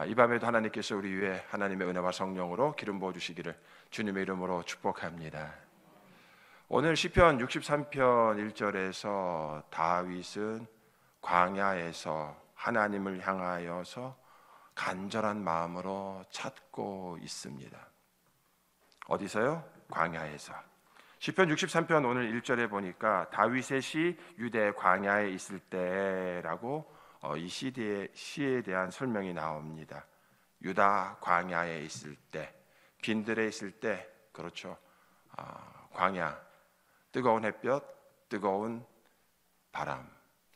이 밤에도 하나님께서 우리 위에 하나님의 은혜와 성령으로 기름 부어 주시기를 주님의 이름으로 축복합니다. 오늘 시편 63편 1절에서 다윗은 광야에서 하나님을 향하여서 간절한 마음으로 찾고 있습니다. 어디서요? 광야에서. 시편 63편 오늘 1절에 보니까 다윗의 시 유대 광야에 있을 때라고 이 시에 대한 설명이 나옵니다. 유다 광야에 있을 때, 빈들에 있을 때, 그렇죠. 광야, 뜨거운 햇볕, 뜨거운 바람,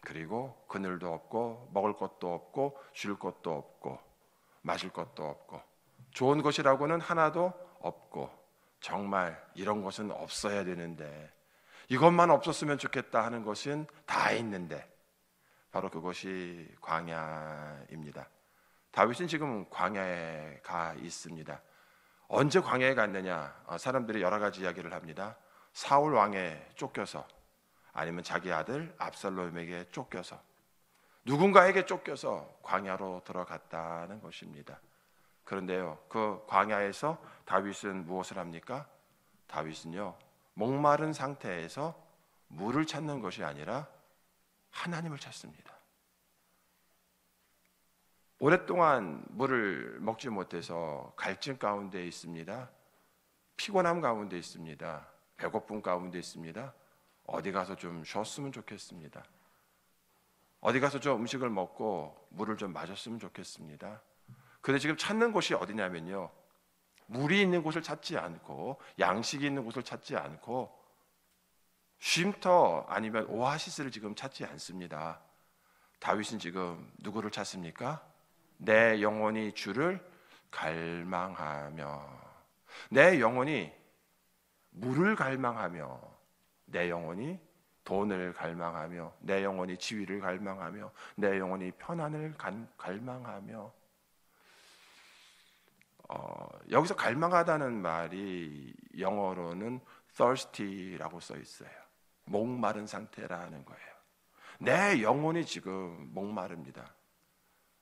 그리고 그늘도 없고 먹을 것도 없고 쉴 것도 없고 마실 것도 없고 좋은 것이라고는 하나도 없고 정말 이런 것은 없어야 되는데 이것만 없었으면 좋겠다 하는 것은 다 있는데 바로 그것이 광야입니다. 다윗은 지금 광야에 가 있습니다. 언제 광야에 갔느냐? 사람들이 여러 가지 이야기를 합니다. 사울 왕에 쫓겨서, 아니면 자기 아들 압살롬에게 쫓겨서, 누군가에게 쫓겨서 광야로 들어갔다는 것입니다. 그런데요, 그 광야에서 다윗은 무엇을 합니까? 다윗은요, 목마른 상태에서 물을 찾는 것이 아니라 하나님을 찾습니다. 오랫동안 물을 먹지 못해서 갈증 가운데 있습니다. 피곤함 가운데 있습니다. 배고픔 가운데 있습니다. 어디 가서 좀 쉬었으면 좋겠습니다. 어디 가서 좀 음식을 먹고 물을 좀 마셨으면 좋겠습니다. 그런데 지금 찾는 곳이 어디냐면요, 물이 있는 곳을 찾지 않고 양식이 있는 곳을 찾지 않고 쉼터 아니면 오아시스를 지금 찾지 않습니다. 다윗은 지금 누구를 찾습니까? 내 영혼이 주를 갈망하며, 내 영혼이 물을 갈망하며, 내 영혼이 돈을 갈망하며, 내 영혼이 지위를 갈망하며, 내 영혼이 편안을 갈망하며. 여기서 갈망하다는 말이 영어로는 thirsty라고 써 있어요. 목마른 상태라는 거예요. 내 영혼이 지금 목마릅니다.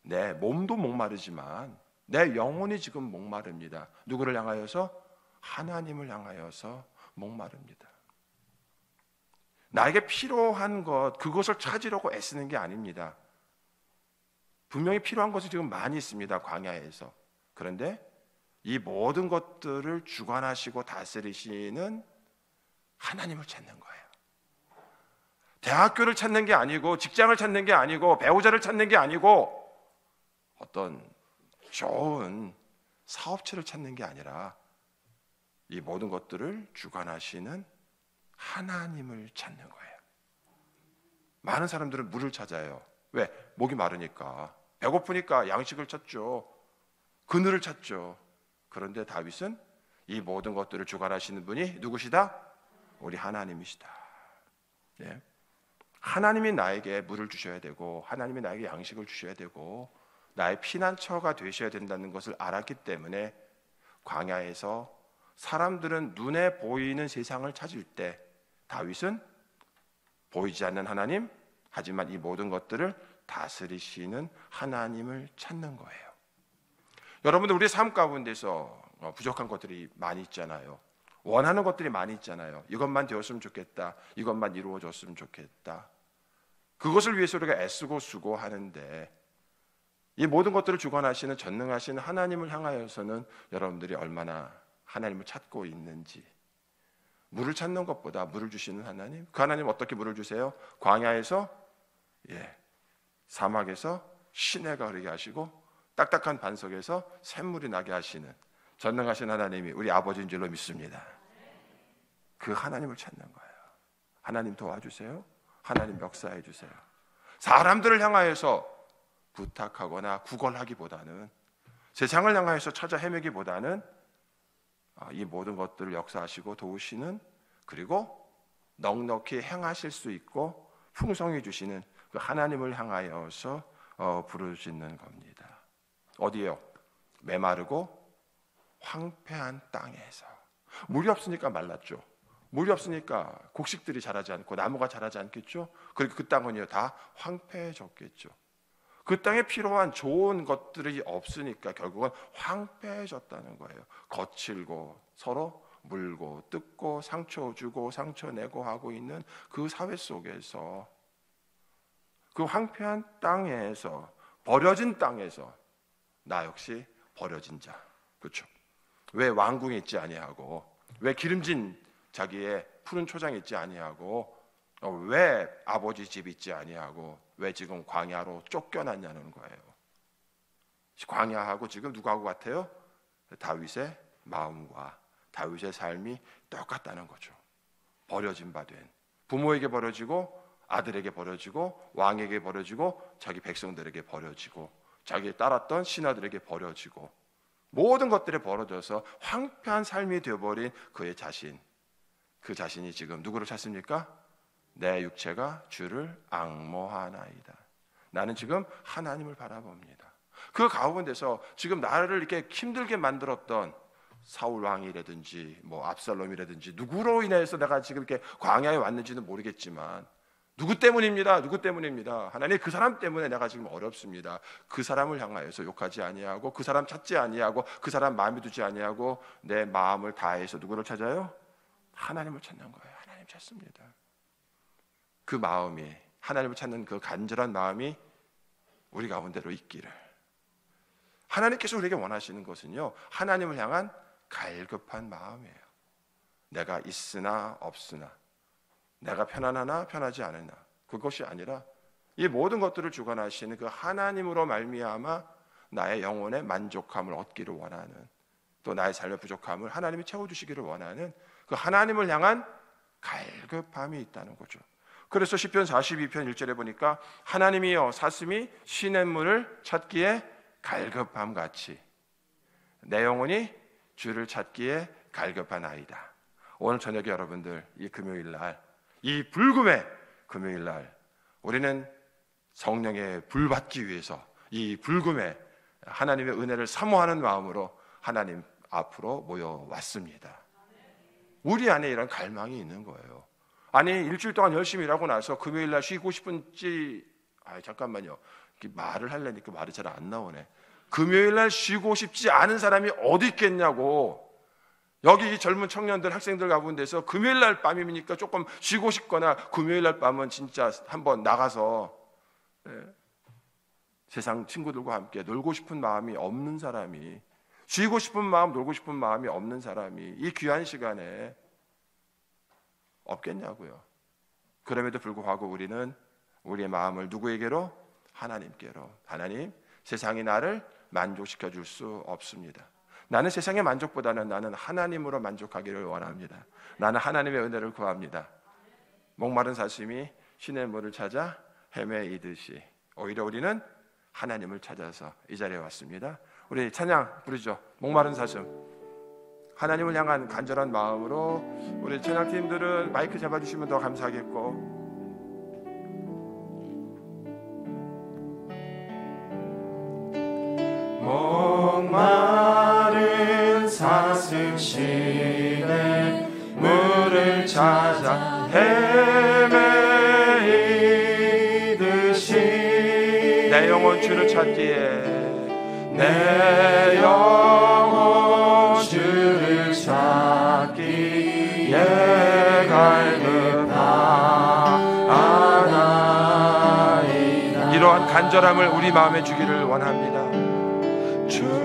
내 몸도 목마르지만 내 영혼이 지금 목마릅니다. 누구를 향하여서? 하나님을 향하여서 목마릅니다. 나에게 필요한 것, 그것을 찾으려고 애쓰는 게 아닙니다. 분명히 필요한 것이 지금 많이 있습니다, 광야에서. 그런데 이 모든 것들을 주관하시고 다스리시는 하나님을 찾는 거예요. 대학교를 찾는 게 아니고, 직장을 찾는 게 아니고, 배우자를 찾는 게 아니고, 어떤 좋은 사업체를 찾는 게 아니라 이 모든 것들을 주관하시는 하나님을 찾는 거예요. 많은 사람들은 물을 찾아요. 왜? 목이 마르니까, 배고프니까 양식을 찾죠. 그늘을 찾죠. 그런데 다윗은 이 모든 것들을 주관하시는 분이 누구시다? 우리 하나님이시다. 네. 하나님이 나에게 물을 주셔야 되고, 하나님이 나에게 양식을 주셔야 되고, 나의 피난처가 되셔야 된다는 것을 알았기 때문에 광야에서 사람들은 눈에 보이는 세상을 찾을 때 다윗은 보이지 않는 하나님, 하지만 이 모든 것들을 다스리시는 하나님을 찾는 거예요. 여러분들, 우리 삶 가운데서 부족한 것들이 많이 있잖아요. 원하는 것들이 많이 있잖아요. 이것만 되었으면 좋겠다, 이것만 이루어졌으면 좋겠다. 그것을 위해서 우리가 애쓰고 수고하는데 이 모든 것들을 주관하시는 전능하신 하나님을 향하여서는 여러분들이 얼마나 하나님을 찾고 있는지. 물을 찾는 것보다 물을 주시는 하나님, 그 하나님 어떻게 물을 주세요? 광야에서, 사막에서 시내가 흐르게 하시고 딱딱한 반석에서 샘물이 나게 하시는 전능하신 하나님이 우리 아버지인 줄로 믿습니다. 그 하나님을 찾는 거예요. 하나님 도와주세요. 하나님 역사해 주세요. 사람들을 향하여서 부탁하거나 구걸하기보다는, 세상을 향하여서 찾아 헤매기보다는 이 모든 것들을 역사하시고 도우시는, 그리고 넉넉히 행하실 수 있고 풍성히 주시는 그 하나님을 향하여서 부르짖는 겁니다. 어디요? 메마르고 황폐한 땅에서. 물이 없으니까 말랐죠. 물이 없으니까 곡식들이 자라지 않고 나무가 자라지 않겠죠. 그리고 그 땅은요 다 황폐해졌겠죠. 그 땅에 필요한 좋은 것들이 없으니까 결국은 황폐해졌다는 거예요. 거칠고 서로 물고 뜯고 상처 주고 상처 내고 하고 있는 그 사회 속에서, 그 황폐한 땅에서, 버려진 땅에서 나 역시 버려진 자. 그렇죠? 왜 왕궁에 있지 아니하고, 왜 기름진 자기의 푸른 초장에 있지 아니하고, 왜 아버지 집 있지 아니하고, 왜 지금 광야로 쫓겨났냐는 거예요. 광야하고 지금 누구하고 같아요? 다윗의 마음과 다윗의 삶이 똑같다는 거죠. 버려진 바 된, 부모에게 버려지고 아들에게 버려지고 왕에게 버려지고 자기 백성들에게 버려지고 자기 따랐던 신하들에게 버려지고 모든 것들에 버려져서 황폐한 삶이 되어버린 그의 자신, 그 자신이 지금 누구를 찾습니까? 내 육체가 주를 앙모하나이다. 나는 지금 하나님을 바라봅니다. 그 가운데서 지금 나를 이렇게 힘들게 만들었던 사울 왕이라든지 뭐 압살롬이라든지 누구로 인해서 내가 지금 이렇게 광야에 왔는지는 모르겠지만 누구 때문입니다. 누구 때문입니다. 하나님, 그 사람 때문에 내가 지금 어렵습니다. 그 사람을 향하여서 욕하지 아니하고 그 사람 찾지 아니하고 그 사람 마음에 두지 아니하고 내 마음을 다해서 누구를 찾아요? 하나님을 찾는 거예요. 하나님 찾습니다. 그 마음이, 하나님을 찾는 그 간절한 마음이 우리 가운데로 있기를. 하나님께서 우리에게 원하시는 것은요, 하나님을 향한 갈급한 마음이에요. 내가 있으나 없으나, 내가 편안하나 편하지 않으나, 그것이 아니라 이 모든 것들을 주관하시는 그 하나님으로 말미암아 나의 영혼의 만족함을 얻기를 원하는, 또 나의 삶의 부족함을 하나님이 채워주시기를 원하는 그 하나님을 향한 갈급함이 있다는 거죠. 그래서 시편 42편 1절에 보니까 하나님이여 사슴이 시냇물을 찾기에 갈급함같이 내 영혼이 주를 찾기에 갈급하나이다. 오늘 저녁에 여러분들, 이 금요일날, 이 불금의 금요일날 우리는 성령의 불 받기 위해서 이 불금에 하나님의 은혜를 사모하는 마음으로 하나님 앞으로 모여왔습니다. 우리 안에 이런 갈망이 있는 거예요. 아니, 일주일 동안 열심히 일하고 나서 금요일날 쉬고 싶은지, 잠깐만요, 말을 하려니까 말이 잘 안 나오네. 금요일날 쉬고 싶지 않은 사람이 어디 있겠냐고. 여기 이 젊은 청년들, 학생들 가운데서 금요일날 밤이니까 조금 쉬고 싶거나 금요일날 밤은 진짜 한번 나가서 세상 친구들과 함께 놀고 싶은 마음이 없는 사람이, 쉬고 싶은 마음, 놀고 싶은 마음이 없는 사람이 이 귀한 시간에 없겠냐고요. 그럼에도 불구하고 우리는 우리의 마음을 누구에게로? 하나님께로. 하나님, 세상이 나를 만족시켜 줄 수 없습니다. 나는 세상의 만족보다는 나는 하나님으로 만족하기를 원합니다. 나는 하나님의 은혜를 구합니다. 목마른 사슴이 시냇물을 찾아 헤매이듯이 오히려 우리는 하나님을 찾아서 이 자리에 왔습니다. 우리 찬양 부르죠. 목마른 사슴. 하나님을 향한 간절한 마음으로 우리 찬양팀들은 마이크 잡아주시면 더 감사하겠고, 목마른 사슴 시냇물을 찾아 헤매이듯이 내 영혼 주를 찾기에 내 영혼 주를 찾기에 갈급하나이다. 이러한 간절함을 우리 마음에 주기를 원합니다. 주님만이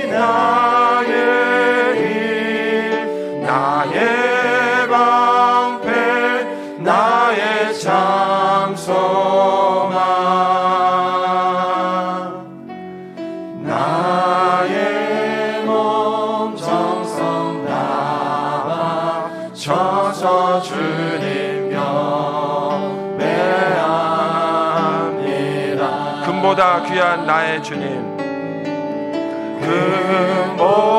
나의 일, 나의 방패, 나의 장소만, 나의 몸 정성 다 바쳐서 주님 경배합니다. 금보다 귀한 나의 주님,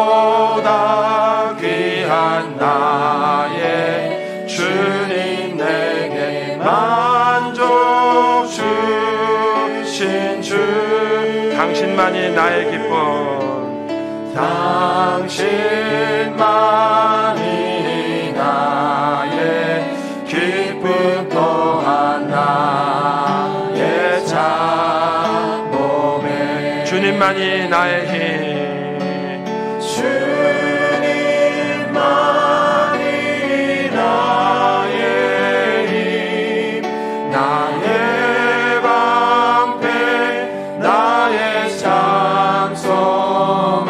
금보다 귀한 나의 주님, 내게 만족 주신 주, 당신만이 나의 기쁨, 당신만이 나의 기쁨, 또한 나 주님만이 나의 힘, 주님만이 나의 힘, 나의 방패, 나의 참소망,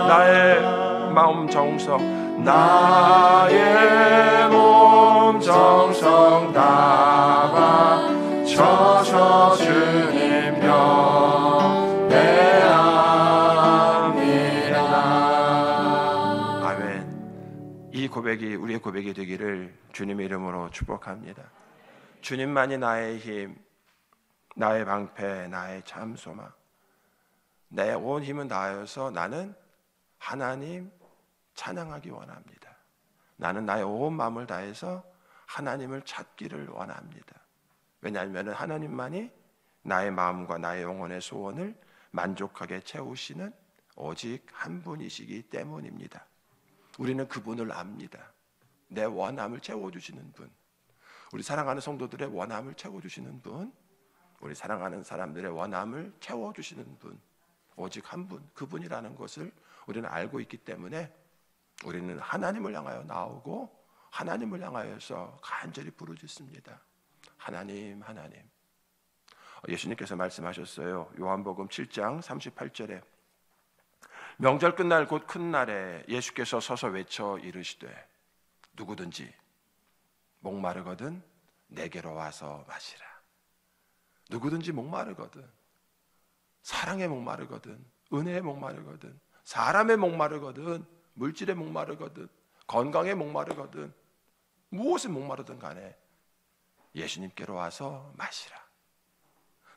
나의 마음 정성, 나의 몸 정성 다 바쳐서 주님 경배합니다. 아멘. 이 고백이 우리의 고백이 되기를 주님의 이름으로 축복합니다. 주님만이 나의 힘, 나의 방패, 나의 참소망, 내 온 힘은 다하여서 나는 하나님 찬양하기 원합니다. 나는 나의 온 마음을 다해서 하나님을 찾기를 원합니다. 왜냐하면 하나님만이 나의 마음과 나의 영혼의 소원을 만족하게 채우시는 오직 한 분이시기 때문입니다. 우리는 그분을 압니다. 내 원함을 채워주시는 분, 우리 사랑하는 성도들의 원함을 채워주시는 분, 우리 사랑하는 사람들의 원함을 채워주시는 분, 오직 한 분, 그분이라는 것을 우리는 알고 있기 때문에 우리는 하나님을 향하여 나오고 하나님을 향하여서 간절히 부르짖습니다. 하나님, 하나님. 예수님께서 말씀하셨어요. 요한복음 7장 38절에 명절 끝날 곧 큰 날에 예수께서 서서 외쳐 이르시되 누구든지 목마르거든 내게로 와서 마시라. 누구든지 목마르거든, 사랑에 목마르거든, 은혜에 목마르거든, 사람에 목마르거든, 물질에 목마르거든, 건강에 목마르거든, 무엇에 목마르든 간에 예수님께로 와서 마시라.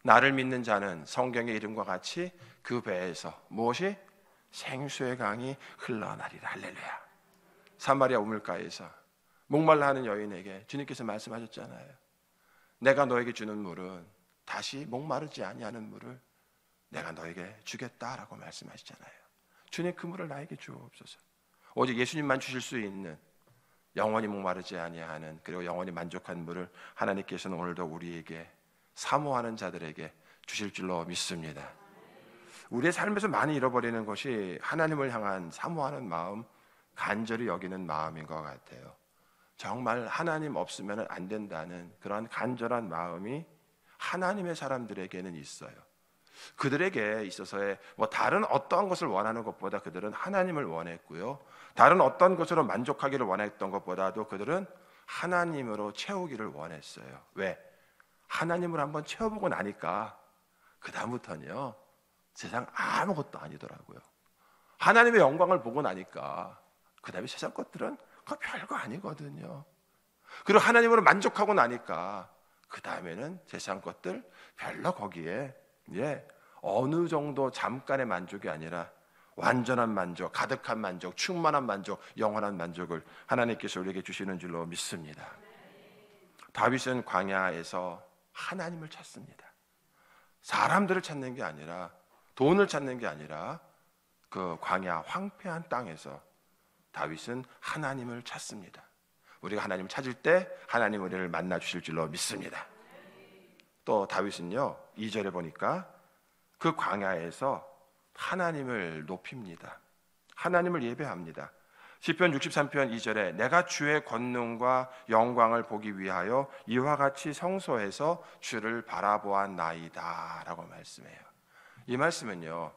나를 믿는 자는 성경의 이름과 같이 그 배에서 무엇이? 생수의 강이 흘러나리라. 할렐루야. 사마리아 우물가에서 목말라 하는 여인에게 주님께서 말씀하셨잖아요. 내가 너에게 주는 물은 다시 목마르지 아니하는 물을 내가 너에게 주겠다라고 말씀하시잖아요. 주님, 그 물을 나에게 주옵소서. 오직 예수님만 주실 수 있는 영원히 목마르지 아니하는, 그리고 영원히 만족한 물을 하나님께서는 오늘도 우리에게 사모하는 자들에게 주실 줄로 믿습니다. 우리의 삶에서 많이 잃어버리는 것이 하나님을 향한 사모하는 마음, 간절히 여기는 마음인 것 같아요. 정말 하나님 없으면 안 된다는 그런 간절한 마음이 하나님의 사람들에게는 있어요. 그들에게 있어서의 다른 어떠한 것을 원하는 것보다 그들은 하나님을 원했고요, 다른 어떤 것으로 만족하기를 원했던 것보다도 그들은 하나님으로 채우기를 원했어요. 왜? 하나님을 한번 채워보고 나니까 그 다음부터는요 세상 아무것도 아니더라고요. 하나님의 영광을 보고 나니까 그 다음에 세상 것들은 그거 별거 아니거든요. 그리고 하나님으로 만족하고 나니까 그 다음에는 세상 것들 별로 거기에 어느 정도 잠깐의 만족이 아니라 완전한 만족, 가득한 만족, 충만한 만족, 영원한 만족을 하나님께서 우리에게 주시는 줄로 믿습니다. 다윗은 광야에서 하나님을 찾습니다. 사람들을 찾는 게 아니라, 돈을 찾는 게 아니라 그 광야 황폐한 땅에서 다윗은 하나님을 찾습니다. 우리가 하나님을 찾을 때 하나님 우리를 만나 주실 줄로 믿습니다. 또 다윗은요 2절에 보니까 그 광야에서 하나님을 높입니다. 하나님을 예배합니다. 시편 63편 2절에 내가 주의 권능과 영광을 보기 위하여 이와 같이 성소에서 주를 바라보았나이다 라고 말씀해요. 이 말씀은요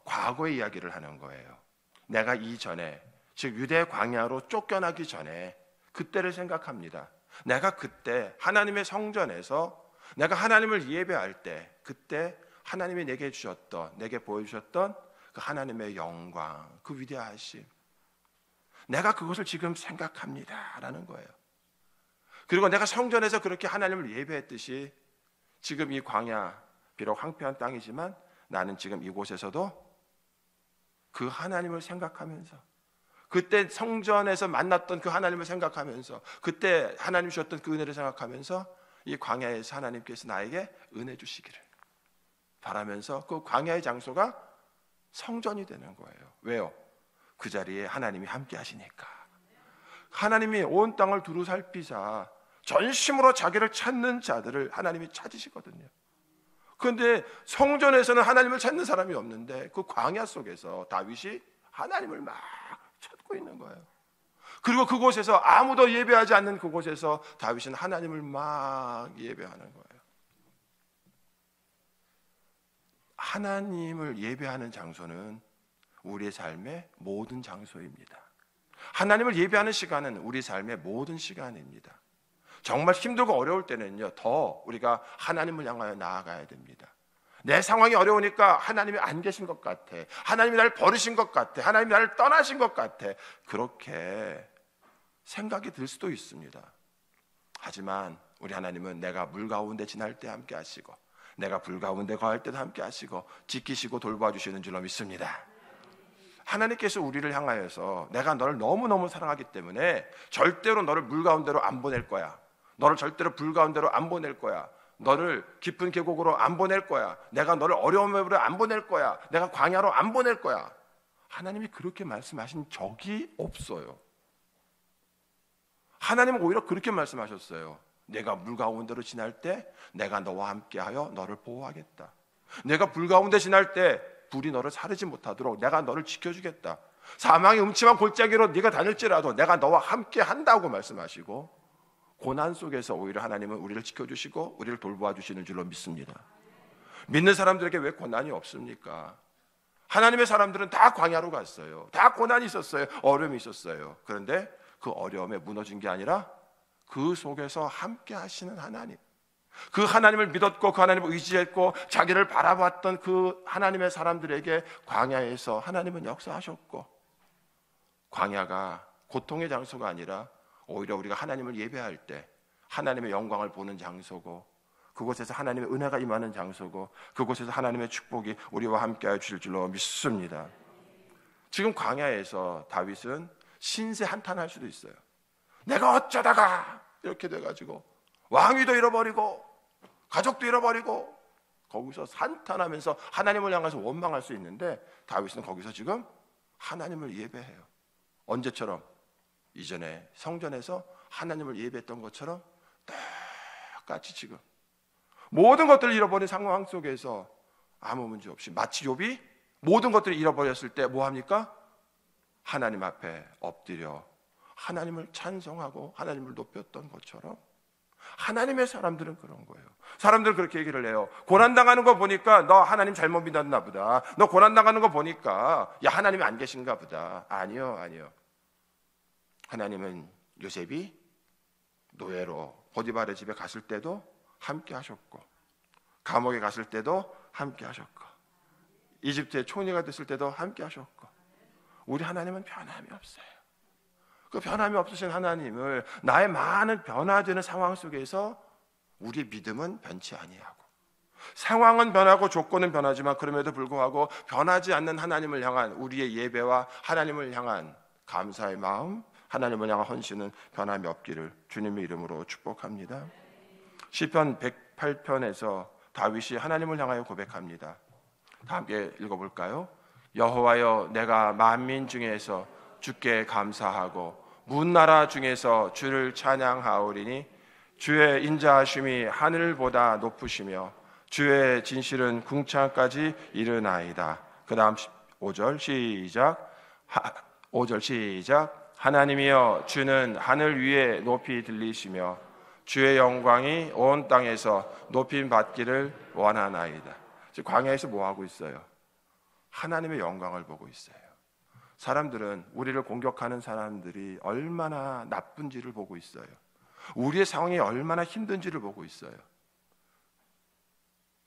과거의 이야기를 하는 거예요. 내가 이전에, 즉 유대 광야로 쫓겨나기 전에 그때를 생각합니다. 내가 그때 하나님의 성전에서 내가 하나님을 예배할 때 그때 하나님이 내게 주셨던, 내게 보여주셨던 그 하나님의 영광, 그 위대하심, 내가 그것을 지금 생각합니다 라는 거예요. 그리고 내가 성전에서 그렇게 하나님을 예배했듯이 지금 이 광야, 비록 황폐한 땅이지만 나는 지금 이곳에서도 그 하나님을 생각하면서, 그때 성전에서 만났던 그 하나님을 생각하면서, 그때 하나님 주셨던 그 은혜를 생각하면서 이 광야에서 하나님께서 나에게 은혜 주시기를 바라면서 그 광야의 장소가 성전이 되는 거예요. 왜요? 그 자리에 하나님이 함께 하시니까. 하나님이 온 땅을 두루 살피사 전심으로 자기를 찾는 자들을 하나님이 찾으시거든요. 그런데 성전에서는 하나님을 찾는 사람이 없는데 그 광야 속에서 다윗이 하나님을 막 찾고 있는 거예요. 그리고 그곳에서 아무도 예배하지 않는 그곳에서 다윗은 하나님을 막 예배하는 거예요. 하나님을 예배하는 장소는 우리의 삶의 모든 장소입니다. 하나님을 예배하는 시간은 우리 삶의 모든 시간입니다. 정말 힘들고 어려울 때는요, 더 우리가 하나님을 향하여 나아가야 됩니다. 내 상황이 어려우니까 하나님이 안 계신 것 같아. 하나님이 나를 버리신 것 같아. 하나님이 나를 떠나신 것 같아. 그렇게 생각이 들 수도 있습니다. 하지만 우리 하나님은 내가 물 가운데 지날 때 함께 하시고 내가 불 가운데 거할 때도 함께 하시고 지키시고 돌봐주시는 줄로 믿습니다. 하나님께서 우리를 향하여서 내가 너를 너무너무 사랑하기 때문에 절대로 너를 물 가운데로 안 보낼 거야. 너를 절대로 불 가운데로 안 보낼 거야. 너를 깊은 계곡으로 안 보낼 거야. 내가 너를 어려움으로 안 보낼 거야. 내가 광야로 안 보낼 거야. 하나님이 그렇게 말씀하신 적이 없어요. 하나님은 오히려 그렇게 말씀하셨어요. 내가 물 가운데로 지날 때 내가 너와 함께하여 너를 보호하겠다. 내가 불 가운데 지날 때 불이 너를 사르지 못하도록 내가 너를 지켜주겠다. 사망의 음침한 골짜기로 네가 다닐지라도 내가 너와 함께 한다고 말씀하시고, 고난 속에서 오히려 하나님은 우리를 지켜주시고 우리를 돌보아 주시는 줄로 믿습니다. 믿는 사람들에게 왜 고난이 없습니까? 하나님의 사람들은 다 광야로 갔어요. 다 고난이 있었어요. 어려움이 있었어요. 그런데 그 어려움에 무너진 게 아니라 그 속에서 함께 하시는 하나님, 그 하나님을 믿었고 그 하나님을 의지했고 자기를 바라봤던 그 하나님의 사람들에게 광야에서 하나님은 역사하셨고, 광야가 고통의 장소가 아니라 오히려 우리가 하나님을 예배할 때 하나님의 영광을 보는 장소고, 그곳에서 하나님의 은혜가 임하는 장소고, 그곳에서 하나님의 축복이 우리와 함께하여 주실 줄로 믿습니다. 지금 광야에서 다윗은 신세 한탄할 수도 있어요. 내가 어쩌다가 이렇게 돼가지고 왕위도 잃어버리고 가족도 잃어버리고, 거기서 한탄하면서 하나님을 향해서 원망할 수 있는데 다윗은 거기서 지금 하나님을 예배해요. 언제처럼? 이전에 성전에서 하나님을 예배했던 것처럼 똑같이 지금 모든 것들을 잃어버린 상황 속에서 아무 문제 없이, 마치 욥이 모든 것들을 잃어버렸을 때 뭐합니까? 하나님 앞에 엎드려 하나님을 찬송하고 하나님을 높였던 것처럼 하나님의 사람들은 그런 거예요. 사람들은 그렇게 얘기를 해요. 고난당하는 거 보니까 너 하나님 잘못 믿었나 보다. 너 고난당하는 거 보니까 야 하나님이 안 계신가 보다. 아니요. 하나님은 요셉이 노예로 보디발의 집에 갔을 때도 함께 하셨고, 감옥에 갔을 때도 함께 하셨고, 이집트의 총리가 됐을 때도 함께 하셨고, 우리 하나님은 변함이 없어요. 그 변함이 없으신 하나님을 나의 많은 변화되는 상황 속에서 우리 믿음은 변치 아니하고, 상황은 변하고 조건은 변하지만 그럼에도 불구하고 변하지 않는 하나님을 향한 우리의 예배와 하나님을 향한 감사의 마음, 하나님을 향한 헌신은 변함이 없기를 주님의 이름으로 축복합니다. 시편 108편에서 다윗이 하나님을 향하여 고백합니다. 다 함께 읽어볼까요? 여호와여, 내가 만민 중에서 주께 감사하고 문나라 중에서 주를 찬양하오리니, 주의 인자하심이 하늘보다 높으시며 주의 진실은 궁창까지 이르나이다. 그 다음 5절 시작. 5절 시작. 하나님이여, 주는 하늘 위에 높이 들리시며 주의 영광이 온 땅에서 높임 받기를 원하나이다. 지금 광야에서 뭐 하고 있어요? 하나님의 영광을 보고 있어요. 사람들은 우리를 공격하는 사람들이 얼마나 나쁜지를 보고 있어요. 우리의 상황이 얼마나 힘든지를 보고 있어요.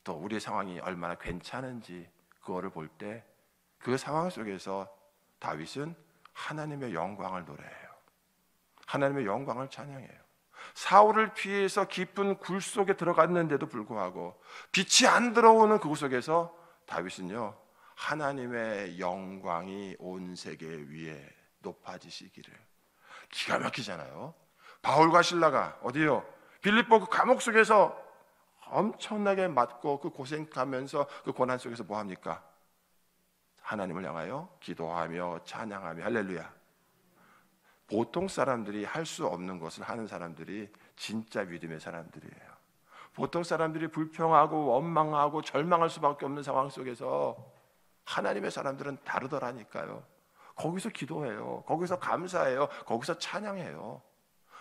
또 우리의 상황이 얼마나 괜찮은지 그거를 볼 때 그 상황 속에서 다윗은 하나님의 영광을 노래해요. 하나님의 영광을 찬양해요. 사울을 피해서 깊은 굴 속에 들어갔는데도 불구하고 빛이 안 들어오는 그곳 속에서 다윗은요, 하나님의 영광이 온 세계 위에 높아지시기를. 기가 막히잖아요. 바울과 실라가 어디요? 빌립보 그 감옥 속에서 엄청나게 맞고 그 고생하면서 그 고난 속에서 뭐 합니까? 하나님을 향하여 기도하며 찬양하며 할렐루야. 보통 사람들이 할 수 없는 것을 하는 사람들이 진짜 믿음의 사람들이에요. 보통 사람들이 불평하고 원망하고 절망할 수밖에 없는 상황 속에서 하나님의 사람들은 다르더라니까요. 거기서 기도해요. 거기서 감사해요. 거기서 찬양해요.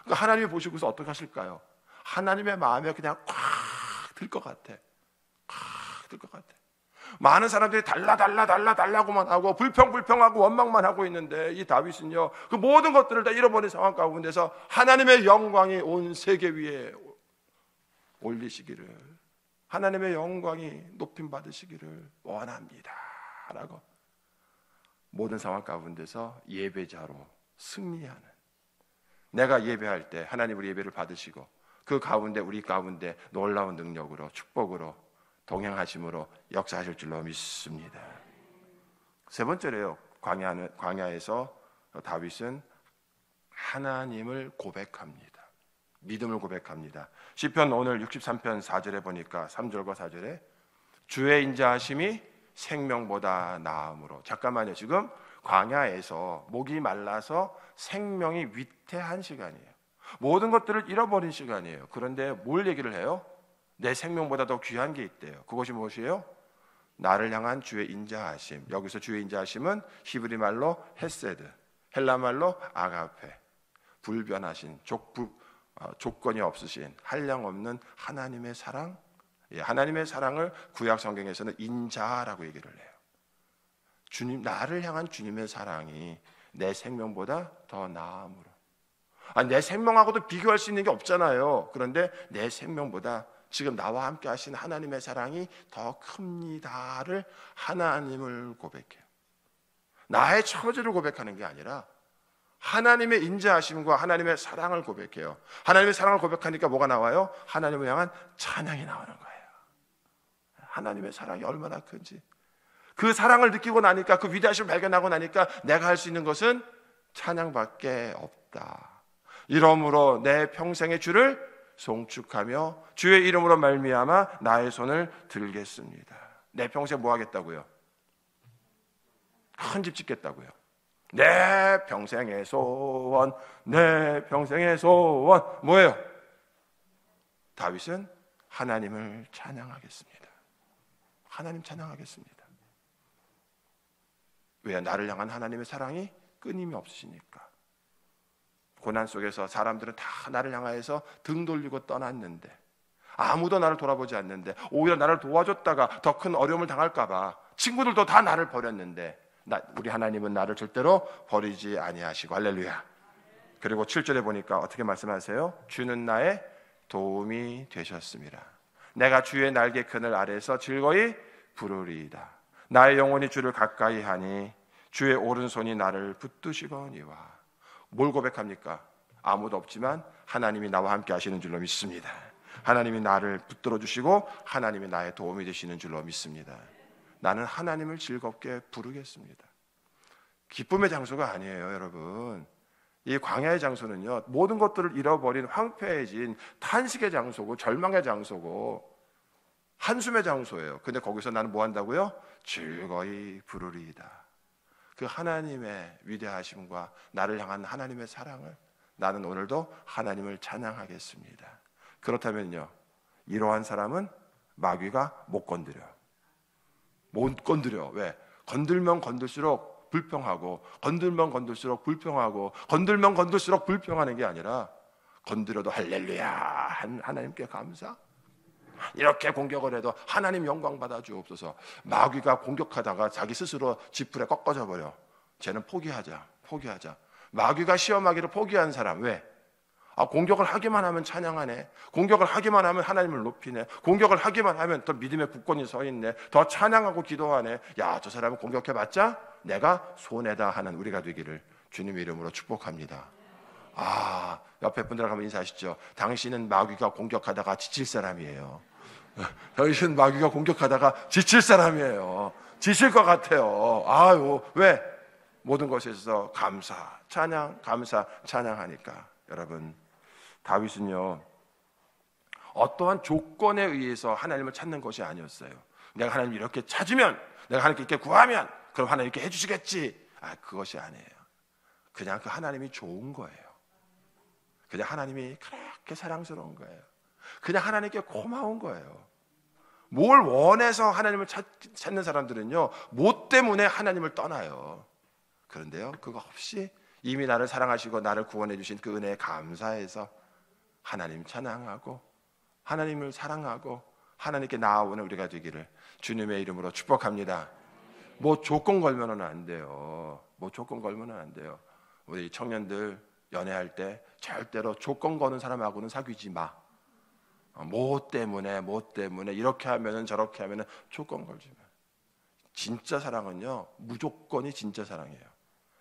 그러니까 하나님이 보시고서 어떻게 하실까요? 하나님의 마음에 그냥 콱 들 것 같아. 콱 들 것 같아. 많은 사람들이 달라고만 하고 불평하고 원망만 하고 있는데 이 다윗은요, 그 모든 것들을 다 잃어버린 상황 가운데서 하나님의 영광이 온 세계 위에 올리시기를, 하나님의 영광이 높임 받으시기를 원합니다 라고 모든 상황 가운데서 예배자로 승리하는, 내가 예배할 때 하나님 우리 예배를 받으시고 그 가운데 우리 가운데 놀라운 능력으로 축복으로 동행하심으로 역사하실 줄로 믿습니다. 세 번째로요, 광야에서 다윗은 하나님을 고백합니다. 믿음을 고백합니다. 시편 오늘 63편 4절에 보니까 3절과 4절에 주의 인자하심이 생명보다 나음으로. 잠깐만요. 지금 광야에서 목이 말라서 생명이 위태한 시간이에요. 모든 것들을 잃어버린 시간이에요. 그런데 뭘 얘기를 해요? 내 생명보다 더 귀한 게 있대요. 그것이 무엇이에요? 나를 향한 주의 인자하심. 여기서 주의 인자하심은 히브리 말로 헤세드, 헬라 말로 아가페, 불변하신 조건이 없으신 한량없는 하나님의 사랑. 하나님의 사랑을 구약 성경에서는 인자라고 얘기를 해요. 주님, 나를 향한 주님의 사랑이 내 생명보다 더 나음으로. 내 생명하고도 비교할 수 있는 게 없잖아요. 그런데 내 생명보다 지금 나와 함께 하신 하나님의 사랑이 더 큽니다를 하나님을 고백해요. 나의 처지를 고백하는 게 아니라 하나님의 인자하심과 하나님의 사랑을 고백해요. 하나님의 사랑을 고백하니까 뭐가 나와요? 하나님을 향한 찬양이 나오는 거예요. 하나님의 사랑이 얼마나 큰지, 그 사랑을 느끼고 나니까, 그 위대하심을 발견하고 나니까 내가 할 수 있는 것은 찬양밖에 없다. 이러므로 내 평생의 주를 송축하며 주의 이름으로 말미암아 나의 손을 들겠습니다. 내 평생 뭐 하겠다고요? 큰 집 짓겠다고요. 내 평생의 소원, 내 평생의 소원. 뭐예요? 다윗은 하나님을 찬양하겠습니다. 하나님 찬양하겠습니다. 왜? 나를 향한 하나님의 사랑이 끊임이 없으시니까. 고난 속에서 사람들은 다 나를 향하여서 등 돌리고 떠났는데, 아무도 나를 돌아보지 않는데, 오히려 나를 도와줬다가 더 큰 어려움을 당할까 봐 친구들도 다 나를 버렸는데, 우리 하나님은 나를 절대로 버리지 아니하시고. 할렐루야. 그리고 7절에 보니까 어떻게 말씀하세요? 주는 나의 도움이 되셨습니다. 내가 주의 날개 그늘 아래서 즐거이 부르리이다. 나의 영혼이 주를 가까이 하니 주의 오른손이 나를 붙드시거니와. 뭘 고백합니까? 아무도 없지만 하나님이 나와 함께 하시는 줄로 믿습니다. 하나님이 나를 붙들어 주시고 하나님이 나의 도움이 되시는 줄로 믿습니다. 나는 하나님을 즐겁게 부르겠습니다. 기쁨의 장소가 아니에요, 여러분. 이 광야의 장소는요, 모든 것들을 잃어버린 황폐해진 탄식의 장소고 절망의 장소고 한숨의 장소예요. 근데 거기서 나는 뭐 한다고요? 즐거이 부르리이다. 그 하나님의 위대하심과 나를 향한 하나님의 사랑을, 나는 오늘도 하나님을 찬양하겠습니다. 그렇다면요, 이러한 사람은 마귀가 못 건드려. 못 건드려. 왜? 건들면 건들수록 불평하고, 건들면 건들수록 불평하고, 건들면 건들수록 불평하는 게 아니라, 건드려도 할렐루야, 하나님께 감사. 이렇게 공격을 해도 하나님 영광 받아 주옵소서. 마귀가 공격하다가 자기 스스로 지푸레 꺾어져 버려. 쟤는 포기하자. 마귀가 시험하기를 포기한 사람. 왜? 공격을 하기만 하면 찬양하네. 공격을 하기만 하면 하나님을 높이네. 공격을 하기만 하면 더 믿음의 굳건히 서 있네. 더 찬양하고 기도하네. 야, 저 사람을 공격해봤자 내가 손해다 하는 우리가 되기를 주님의 이름으로 축복합니다. 옆에 분들하고 한번 인사하시죠. 당신은 마귀가 공격하다가 지칠 사람이에요. 당신은 마귀가 공격하다가 지칠 사람이에요. 지칠 것 같아요. 왜? 모든 것에 있어서 감사, 찬양, 감사, 찬양하니까. 여러분, 다윗은요, 어떠한 조건에 의해서 하나님을 찾는 것이 아니었어요. 내가 하나님을 이렇게 찾으면, 내가 하나님께 이렇게 구하면 그럼 하나님 이렇게 해주시겠지. 그것이 아니에요. 그냥 그 하나님이 좋은 거예요. 그냥 하나님이 그렇게 사랑스러운 거예요. 그냥 하나님께 고마운 거예요. 뭘 원해서 하나님을 찾는 사람들은요, 뭐 때문에 하나님을 떠나요. 그런데요, 그거 없이 이미 나를 사랑하시고 나를 구원해 주신 그 은혜에 감사해서 하나님 찬양하고 하나님을 사랑하고 하나님께 나아오는 우리가 되기를 주님의 이름으로 축복합니다. 뭐 조건 걸면은 안 돼요. 뭐 조건 걸면은 안 돼요. 우리 청년들 연애할 때 절대로 조건 거는 사람하고는 사귀지 마. 뭐 때문에 이렇게 하면은 저렇게 하면은 조건 걸지 마. 진짜 사랑은요, 무조건이 진짜 사랑이에요.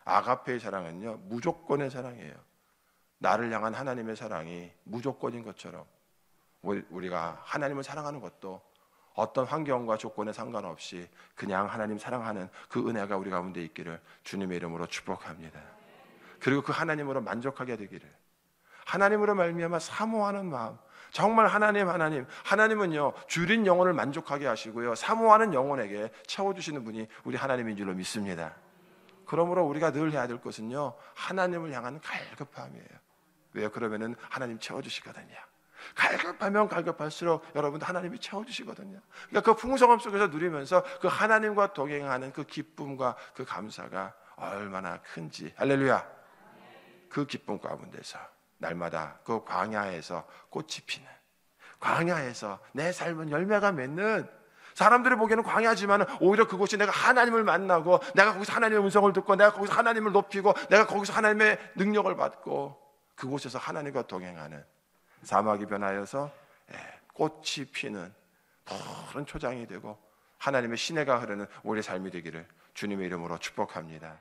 아가페의 사랑은요, 무조건의 사랑이에요. 나를 향한 하나님의 사랑이 무조건인 것처럼 우리가 하나님을 사랑하는 것도 어떤 환경과 조건에 상관없이 그냥 하나님 사랑하는 그 은혜가 우리 가운데 있기를 주님의 이름으로 축복합니다. 그리고 그 하나님으로 만족하게 되기를, 하나님으로 말미암아 사모하는 마음, 정말 하나님은요 줄인 영혼을 만족하게 하시고요 사모하는 영혼에게 채워주시는 분이 우리 하나님인 줄로 믿습니다. 그러므로 우리가 늘 해야 될 것은요 하나님을 향한 갈급함이에요. 왜요? 그러면은 하나님 채워주시거든요. 갈급하면 갈급할수록 여러분도 하나님이 채워주시거든요. 그러니까 그 풍성함 속에서 누리면서 그 하나님과 동행하는 그 기쁨과 그 감사가 얼마나 큰지, 할렐루야. 그 기쁨 가운데서 날마다 그 광야에서 꽃이 피는, 광야에서 내 삶은 열매가 맺는, 사람들이 보기에는 광야지만 오히려 그곳이 내가 하나님을 만나고 내가 거기서 하나님의 음성을 듣고 내가 거기서 하나님을 높이고 내가 거기서 하나님의 능력을 받고 그곳에서 하나님과 동행하는, 사막이 변하여서 꽃이 피는 푸른 초장이 되고 하나님의 시내가 흐르는 우리의 삶이 되기를 주님의 이름으로 축복합니다.